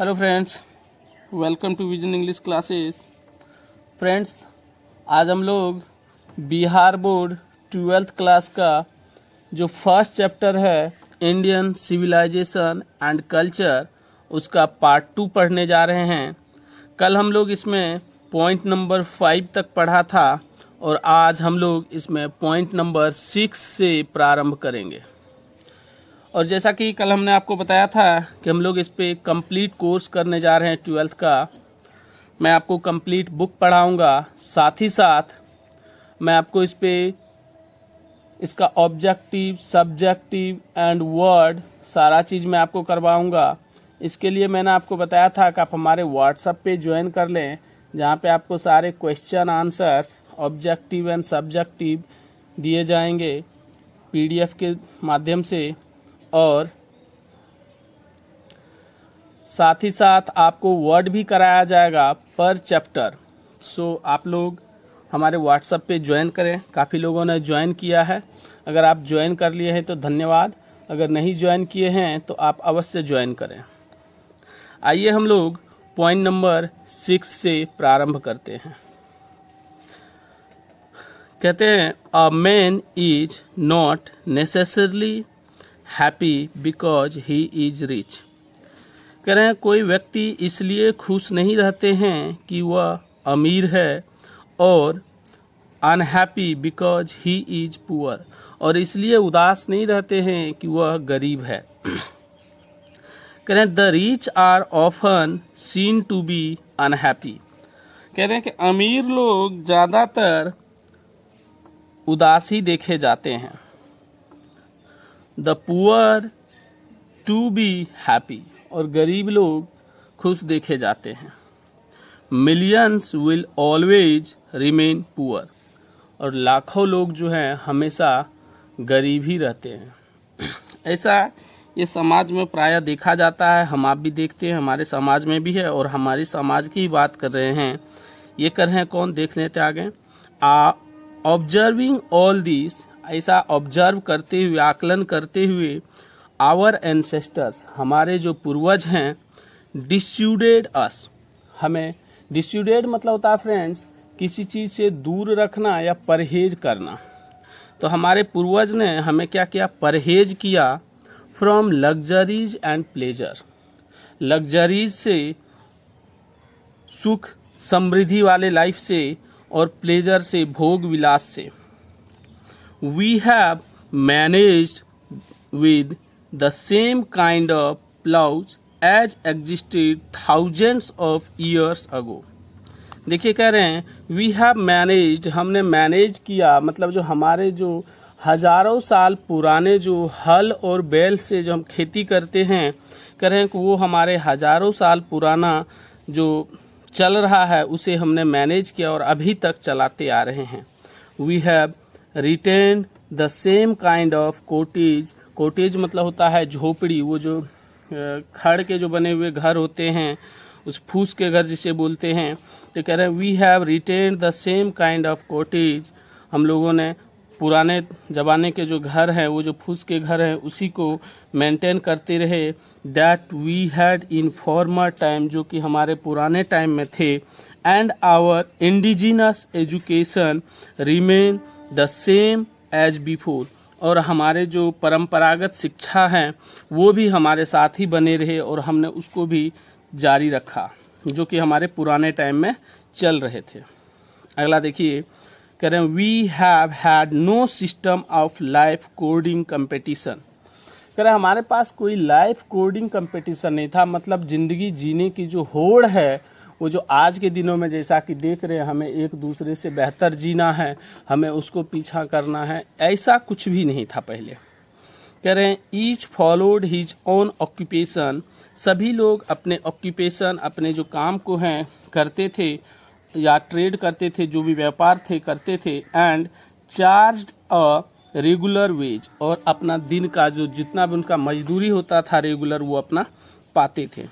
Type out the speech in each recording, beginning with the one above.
Hello friends, welcome to vision English classes. Friends, आज हम लोग बिहार बोर्ड 12th क्लास का जो फर्स्ट चैप्टर है इंडियन सिविलाइजेशन एंड कल्चर, उसका पार्ट 2 पढ़ने जा रहे हैं। कल हम लोग इसमें पॉइंट नंबर 5 तक पढ़ा था और आज हम लोग इसमें पॉइंट नंबर 6 से प्रारंभ करेंगे। और जैसा कि कल हमने आपको बताया था कि हम लोग इस पे कंप्लीट कोर्स करने जा रहे हैं 12th का। मैं आपको कंप्लीट बुक पढ़ाऊंगा, साथ ही साथ मैं आपको इस पे इसका ऑब्जेक्टिव, सब्जेक्टिव एंड वर्ड सारा चीज़ मैं आपको करवाऊंगा। इसके लिए मैंने आपको बताया था कि आप हमारे व्हाट्सएप पे ज्वाइन कर लें, जहाँ पे आपको सारे question answers, objective and subjective दिए जाएंगे PDF के माध्यम से, और साथ ही साथ आपको वर्ड भी कराया जाएगा पर चैप्टर। सो आप लोग हमारे व्हाट्सएप पे ज्वाइन करें। काफ़ी लोगों ने ज्वाइन किया है। अगर आप ज्वाइन कर लिए हैं तो धन्यवाद, अगर नहीं ज्वाइन किए हैं तो आप अवश्य ज्वाइन करें। आइए हम लोग पॉइंट नंबर 6 से प्रारंभ करते हैं। कहते हैं a man is not necessarily happy because he is rich. कह रहे हैं कोई व्यक्ति इसलिए खुश नहीं रहते हैं कि वह अमीर है, और unhappy because he is poor, और इसलिए उदास नहीं रहते हैं कि वह गरीब है। कह रहे हैं the rich are often seen to be unhappy. कह रहे हैं कि अमीर लोग ज़्यादातर उदासी देखे जाते हैं। The poor to be happy, और गरीब लोग खुश देखे जाते हैं। Millions will always remain poor, और लाखों लोग जो हैं हमेशा गरीब ही रहते हैं। ऐसा ये समाज में प्रायः देखा जाता है। हम आप भी देखते हैं, हमारे समाज में भी है, और हमारी समाज की ही बात कर रहे हैं। ये कर रहे हैं कौन, देख लेते आगे। ऑब्जर्विंग ऑल दिस, ऐसा ऑब्जर्व करते हुए, आकलन करते हुए, आवर एंसेस्टर्स, हमारे जो पूर्वज हैं, डिस्यूडेड अस, हमें डिस्यूडेड मतलब होता है फ्रेंड्स किसी चीज़ से दूर रखना या परहेज करना। तो हमारे पूर्वज ने हमें क्या किया, परहेज किया from luxuries and pleasure, luxuries से, सुख समृद्धि वाले लाइफ से, और प्लेजर से, भोग विलास से। We have managed with the same kind of plows as existed thousands of years ago। देखिए कह रहे हैं we have managed, हमने मैनेज किया, मतलब जो हमारे जो हजारों साल पुराने जो हल और बैल से जो हम खेती करते हैं, कह रहे हैं कि वो हमारे हजारों साल पुराना जो चल रहा है उसे हमने मैनेज किया और अभी तक चलाते आ रहे हैं। We have retain the same kind of cottage, cottage मतलब होता है झोपड़ी, वो जो खड़ के जो बने हुए घर होते हैं, उस फूस के घर जिसे बोलते हैं। तो कह रहे हैं we have retain the same kind of cottage, हम लोगों ने पुराने ज़माने के जो घर हैं, वो जो फूस के घर हैं, उसी को मेंटेन करते रहे। That we had in former time, जो कि हमारे पुराने टाइम में थे। And our indigenous education remain the same as before, और हमारे जो परंपरागत शिक्षा हैं वो भी हमारे साथ ही बने रहे, और हमने उसको भी जारी रखा जो कि हमारे पुराने टाइम में चल रहे थे। अगला देखिए, कह रहे हैं we have had no system of life corroding competition. कह रहे हैं हमारे पास कोई लाइफ कोडिंग कंपटीशन नहीं था, मतलब ज़िंदगी जीने की जो होड़ है, वो जो आज के दिनों में जैसा कि देख रहे हैं, हमें एक दूसरे से बेहतर जीना है, हमें उसको पीछा करना है, ऐसा कुछ भी नहीं था पहले। कह रहे हैं each followed his own occupation, सभी लोग अपने ऑक्यूपेशन, अपने जो काम को हैं करते थे, या ट्रेड करते थे, जो भी व्यापार थे करते थे। And charged a regular wage, और अपना दिन का जो जितना भी उनका मजदूरी होता था रेगुलर, वो अपना पाते थे।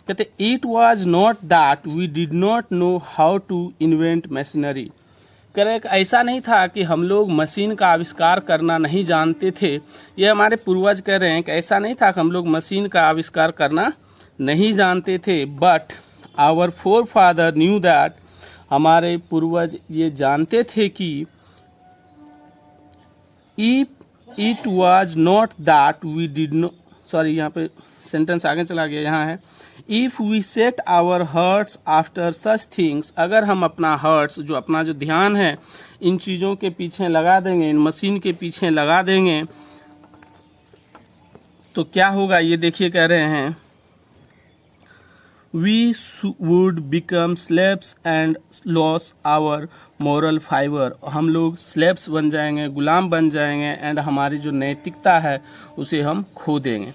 कहते it was not that we did not know how to invent machinery. कह रहे ऐसा नहीं था कि हम लोग मशीन का आविष्कार करना नहीं जानते थे। ये हमारे पूर्वज कह रहे हैं कि ऐसा नहीं था कि हम लोग मशीन का आविष्कार करना नहीं जानते थे, but our forefather knew that, हमारे पूर्वज ये जानते थे कि if it was not that we did know, sorry यहाँ पे सेंटेंस आगे चला गया, यहाँ है if we set our hearts after such things, अगर हम अपना हर्ट्स जो अपना जो ध्यान है इन चीज़ों के पीछे लगा देंगे, इन मशीन के पीछे लगा देंगे, तो क्या होगा ये देखिए कह रहे हैं we would become slaves and lose our moral fiber, हम लोग स्लेब्स बन जाएंगे, गुलाम बन जाएंगे, एंड हमारी जो नैतिकता है उसे हम खो देंगे।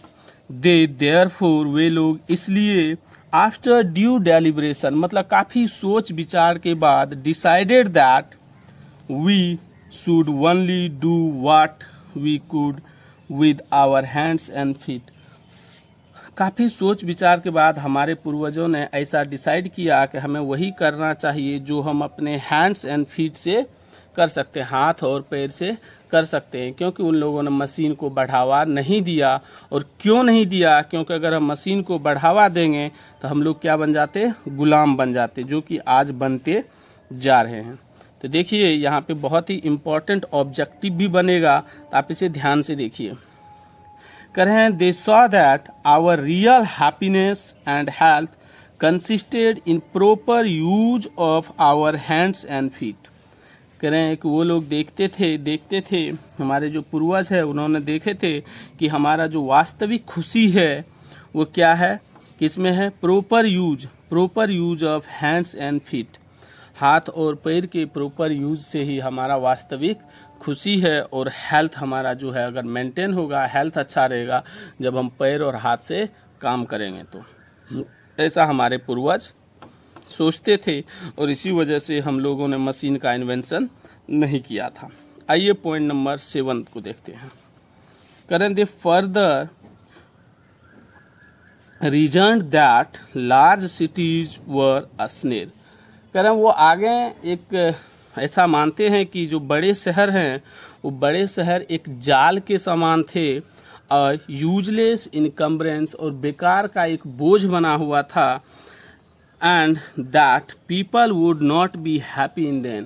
दे देयरफॉर, वे लोग इसलिए, आफ्टर ड्यू डेलिब्रेशन मतलब काफ़ी सोच विचार के बाद, decided that we should only do what we could with our hands and feet, काफ़ी सोच विचार के बाद हमारे पूर्वजों ने ऐसा डिसाइड किया कि हमें वही करना चाहिए जो हम अपने हैंड्स एंड फीट से कर सकते हैं, हाथ और पैर से कर सकते हैं, क्योंकि उन लोगों ने मशीन को बढ़ावा नहीं दिया। और क्यों नहीं दिया? क्योंकि अगर हम मशीन को बढ़ावा देंगे तो हम लोग क्या बन जाते? गुलाम बन जाते, जो कि आज बनते जा रहे हैं। तो देखिए यहाँ पे बहुत ही इम्पोर्टेंट ऑब्जेक्टिव भी बनेगा, तो आप इसे ध्यान से देखिए। कह रहे हैं they saw that our real happiness and health consisted in proper use of our hands and feet. कह रहे हैं कि वो लोग देखते थे हमारे जो पूर्वज है उन्होंने देखे थे कि हमारा जो वास्तविक खुशी है वो क्या है, किसमें है? Proper use of hands and feet, हाथ और पैर के प्रॉपर यूज से ही हमारा वास्तविक खुशी है। और हेल्थ हमारा जो है अगर मेंटेन होगा, हेल्थ अच्छा रहेगा जब हम पैर और हाथ से काम करेंगे। तो ऐसा हमारे पूर्वज सोचते थे और इसी वजह से हम लोगों ने मशीन का इन्वेंशन नहीं किया था। आइए पॉइंट नंबर 7 को देखते हैं। करें they further reason that large cities were a snare. करें वो आगे एक ऐसा मानते हैं कि जो बड़े शहर हैं वो बड़े शहर एक जाल के समान थे, यूजलेस इनकम्बरेंस और बेकार का एक बोझ बना हुआ था, and that people would not be happy in them.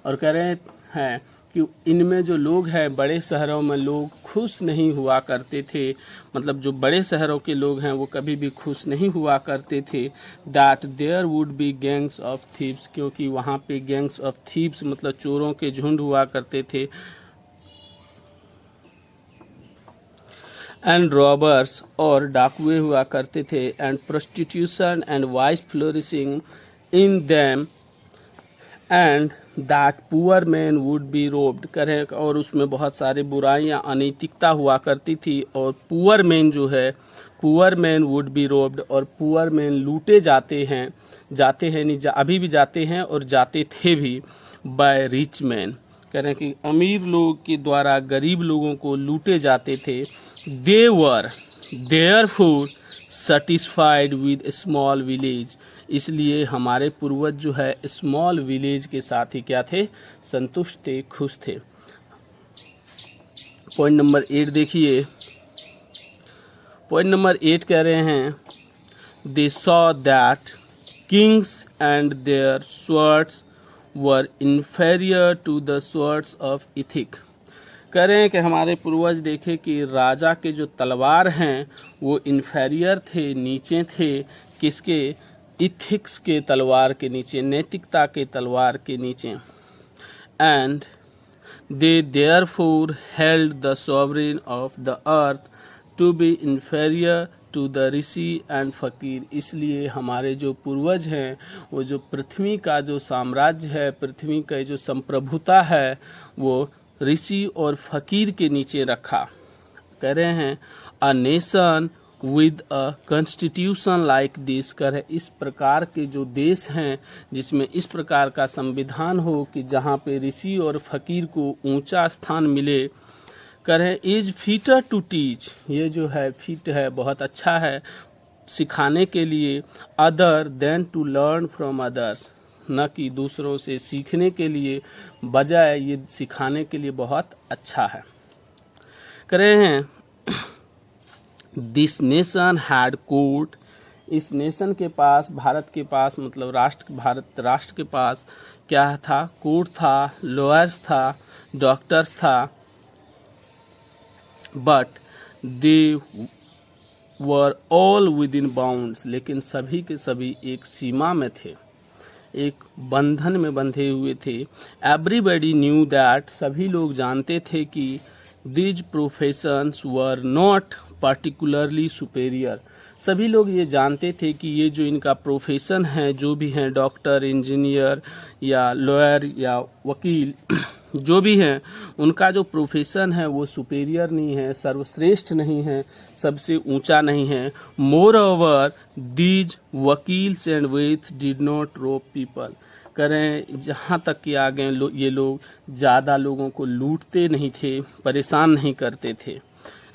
और कह रहे हैं कि इनमें जो लोग हैं बड़े शहरों में लोग खुश नहीं हुआ करते थे, मतलब जो बड़े शहरों के लोग हैं वो कभी भी खुश नहीं हुआ करते थे। That there would be gangs of thieves, क्योंकि वहाँ पे गैंग्स ऑफ थीव्स मतलब चोरों के झुंड हुआ करते थे, एंड रॉबर्स और डाकुए हुआ करते थे, and prostitution and vice flourishing in them, and that poor man would be robed. करें और उसमें बहुत सारे बुराइयां अनैतिकता हुआ करती थी, और पुअर मैन जो है, poor man would be robed, और पुअर मैन लूटे जाते हैं नहीं, अभी भी जाते हैं और जाते थे भी, बाय रिच मैन। कह रहे हैं कि अमीर लोग के द्वारा गरीब लोगों को लूटे जाते थे। They were therefore satisfied with small village, इसलिए हमारे पूर्वज जो है स्मॉल विलेज के साथ ही क्या थे? संतुष्ट थे, खुश थे। पॉइंट नंबर 8 देखिए। पॉइंट नंबर 8 कह रहे हैं they saw that kings and their swords were inferior to the swords of ethic. कह रहे हैं कि हमारे पूर्वज देखे कि राजा के जो तलवार हैं वो इन्फेरियर थे, नीचे थे, किसके? इथिक्स के तलवार के नीचे, नैतिकता के तलवार के नीचे। And they therefore held the sovereign of the earth to be inferior to the rishi and fakir, इसलिए हमारे जो पूर्वज हैं वो जो पृथ्वी का जो साम्राज्य है, पृथ्वी का जो संप्रभुता है वो ऋषि और फकीर के नीचे रखा। कह रहे हैं a nation with a constitution like this, कर इस प्रकार के जो देश हैं जिसमें इस प्रकार का संविधान हो कि जहाँ पे ऋषि और फकीर को ऊंचा स्थान मिले। कर है इज फिटर टू टीच, ये जो है फिट है, बहुत अच्छा है सिखाने के लिए, other than to learn from others, न कि दूसरों से सीखने के लिए, बजाय ये सिखाने के लिए बहुत अच्छा है। कह रहे हैं दिस नेशन हैड कोर्ट इस नेशन के पास, भारत के पास, मतलब भारत राष्ट्र के पास क्या था? कोर्ट था, लॉयर्स था, डॉक्टर्स था, but they were all with in bounds, लेकिन सभी के सभी एक सीमा में थे, एक बंधन में बंधे हुए थे। एवरीबडी न्यू दैट, सभी लोग जानते थे कि these professions were not particularly superior, सभी लोग ये जानते थे कि ये जो इनका प्रोफेशन है, जो भी हैं डॉक्टर, इंजीनियर या लॉयर या वकील जो भी हैं, उनका जो प्रोफेशन है वो सुपेरियर नहीं है, सर्वश्रेष्ठ नहीं है, सबसे ऊंचा नहीं है। Moreover these vakils and vaids did not rob people, करें जहाँ तक कि आगे ये लोग ज़्यादा लोगों को लूटते नहीं थे, परेशान नहीं करते थे।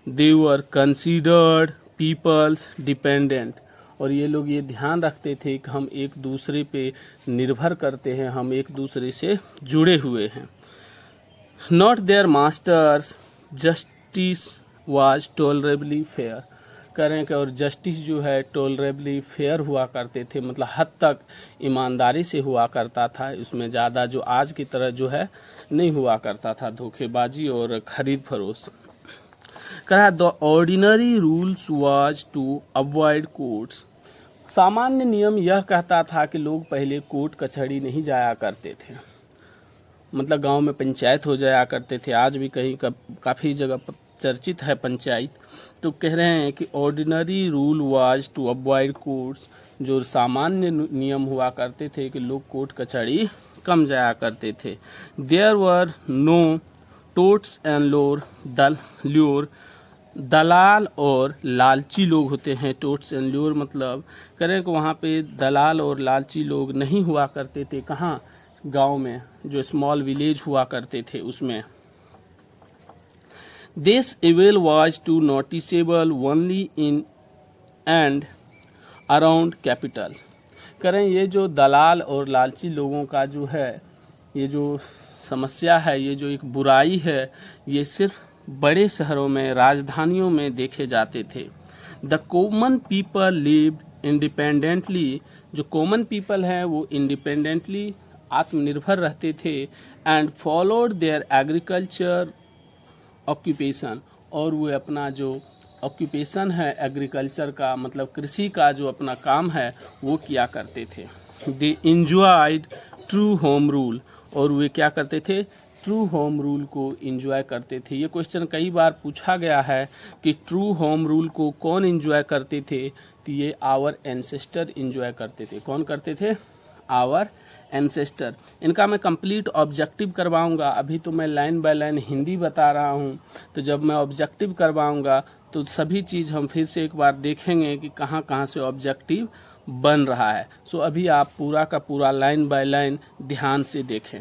They were considered peoples dependent, और ये लोग ये ध्यान रखते थे कि हम एक दूसरे पे निर्भर करते हैं, हम एक दूसरे से जुड़े हुए हैं। Not their masters, justice was tolerably fair, करें कि और जस्टिस जो है टॉलरेबली फेयर हुआ करते थे, मतलब हद तक ईमानदारी से हुआ करता था, उसमें ज़्यादा जो आज की तरह जो है नहीं हुआ करता था, धोखेबाजी और खरीद फरोख्त। कहा the ordinary rules was to avoid courts, सामान्य नियम यह कहता था कि लोग पहले कोर्ट कचहरी नहीं जाया करते थे, मतलब गांव में पंचायत हो जाया करते थे, आज भी कहीं काफ़ी जगह चर्चित है पंचायत। तो कह रहे हैं कि ordinary rule was to avoid courts, जो सामान्य नियम हुआ करते थे कि लोग कोर्ट कचहरी कम जाया करते थे। There were no touts and lure, दलाल और लालची लोग होते हैं। टोट्स एंड ल्योर मतलब करें कि वहाँ पे दलाल और लालची लोग नहीं हुआ करते थे। कहाँ? गांव में, जो स्मॉल विलेज हुआ करते थे उसमें। This evil was too noticeable only in and around capital, करें ये जो दलाल और लालची लोगों का जो है, ये जो समस्या है, ये जो एक बुराई है, ये सिर्फ बड़े शहरों में, राजधानियों में देखे जाते थे। The common people lived independently, जो कॉमन पीपल हैं वो इंडिपेंडेंटली आत्मनिर्भर रहते थे। And followed there agriculture occupation, और वो अपना जो ऑक्यूपेशन है एग्रीकल्चर का, मतलब कृषि का जो अपना काम है वो किया करते थे। दे इंजॉयड ट्रू होम रूल, और वे क्या करते थे? ट्रू होम रूल को इंजॉय करते थे। ये क्वेश्चन कई बार पूछा गया है कि ट्रू होम रूल को कौन इंजॉय करते थे? तो ये आवर एंसेस्टर इंजॉय करते थे। कौन करते थे? Our ancestor. इनका मैं कंप्लीट ऑब्जेक्टिव करवाऊंगा, अभी तो मैं लाइन बाय लाइन हिंदी बता रहा हूँ, तो जब मैं ऑब्जेक्टिव करवाऊंगा तो सभी चीज़ हम फिर से एक बार देखेंगे कि कहाँ कहाँ से ऑब्जेक्टिव बन रहा है। सो अभी आप पूरा का पूरा लाइन बाय लाइन ध्यान से देखें।